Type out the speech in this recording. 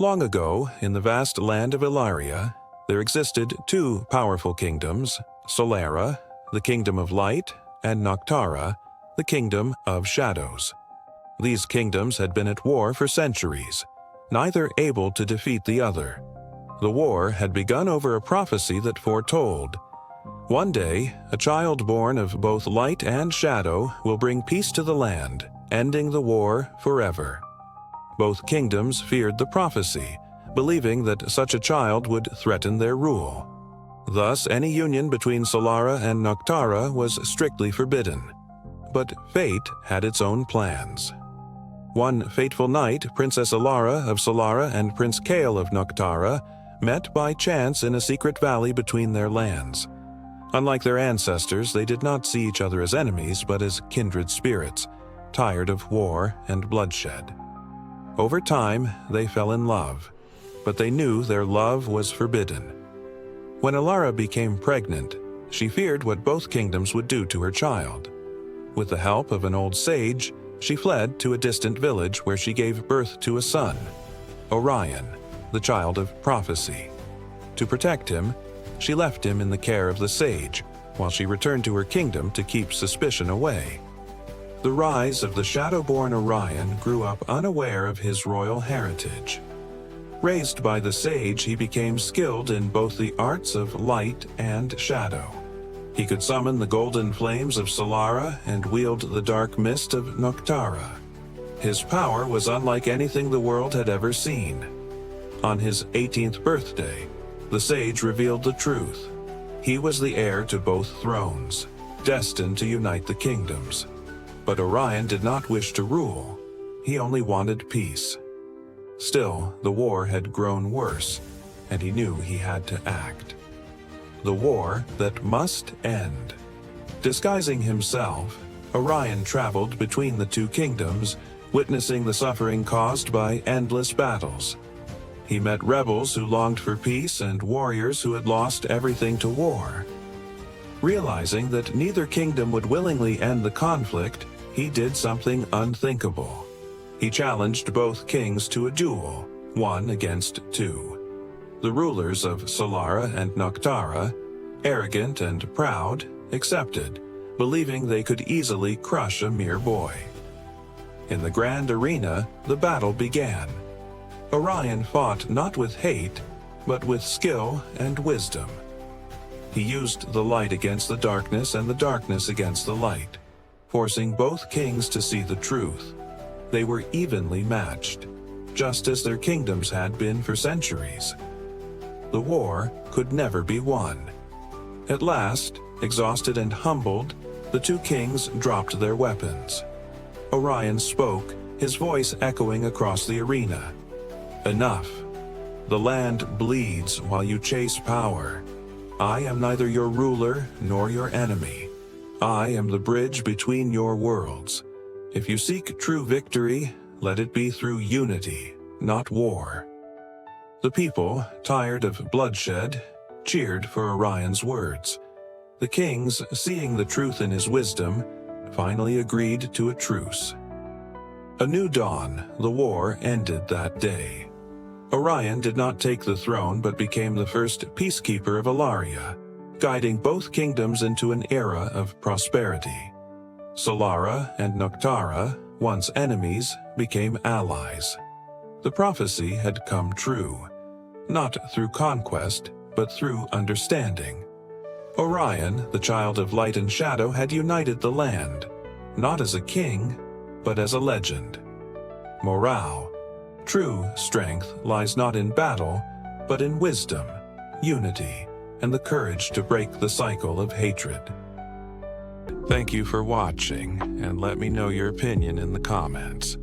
Long ago, in the vast land of Elaria, there existed two powerful kingdoms, Solara, the kingdom of light, and Noctara, the kingdom of shadows. These kingdoms had been at war for centuries, neither able to defeat the other. The war had begun over a prophecy that foretold, one day, a child born of both light and shadow will bring peace to the land, ending the war forever. Both kingdoms feared the prophecy, believing that such a child would threaten their rule. Thus, any union between Solara and Noctara was strictly forbidden. But fate had its own plans. One fateful night, Princess Elaria of Solara and Prince Kael of Noctara met by chance in a secret valley between their lands. Unlike their ancestors, they did not see each other as enemies, but as kindred spirits, tired of war and bloodshed. Over time, they fell in love, but they knew their love was forbidden. When Elaria became pregnant, she feared what both kingdoms would do to her child. With the help of an old sage, she fled to a distant village where she gave birth to a son, Orion, the child of prophecy. To protect him, she left him in the care of the sage, while she returned to her kingdom to keep suspicion away. The rise of the Shadowborn Orion grew up unaware of his royal heritage. Raised by the sage, he became skilled in both the arts of light and shadow. He could summon the golden flames of Solara and wield the dark mist of Noctara. His power was unlike anything the world had ever seen. On his 18th birthday, the sage revealed the truth. He was the heir to both thrones, destined to unite the kingdoms. But Orion did not wish to rule. He only wanted peace. Still, the war had grown worse, and he knew he had to act. The war that must end. Disguising himself, Orion traveled between the two kingdoms, witnessing the suffering caused by endless battles. He met rebels who longed for peace and warriors who had lost everything to war. Realizing that neither kingdom would willingly end the conflict, he did something unthinkable. He challenged both kings to a duel, 1 against 2. The rulers of Solara and Noctara, arrogant and proud, accepted, believing they could easily crush a mere boy. In the grand arena, the battle began. Orion fought not with hate, but with skill and wisdom. He used the light against the darkness and the darkness against the light, forcing both kings to see the truth. They were evenly matched, just as their kingdoms had been for centuries. The war could never be won. At last, exhausted and humbled, the two kings dropped their weapons. Orion spoke, his voice echoing across the arena. Enough. The land bleeds while you chase power. I am neither your ruler nor your enemy. I am the bridge between your worlds. If you seek true victory, let it be through unity, not war. The people, tired of bloodshed, cheered for Orion's words. The kings, seeing the truth in his wisdom, finally agreed to a truce. A new dawn, the war ended that day. Orion did not take the throne but became the first peacekeeper of Elaria, guiding both kingdoms into an era of prosperity. Solara and Noctara, once enemies, became allies. The prophecy had come true, not through conquest, but through understanding. Orion, the child of light and shadow, had united the land, not as a king, but as a legend. Morale. True strength lies not in battle, but in wisdom, unity, and the courage to break the cycle of hatred. Thank you for watching, and let me know your opinion in the comments.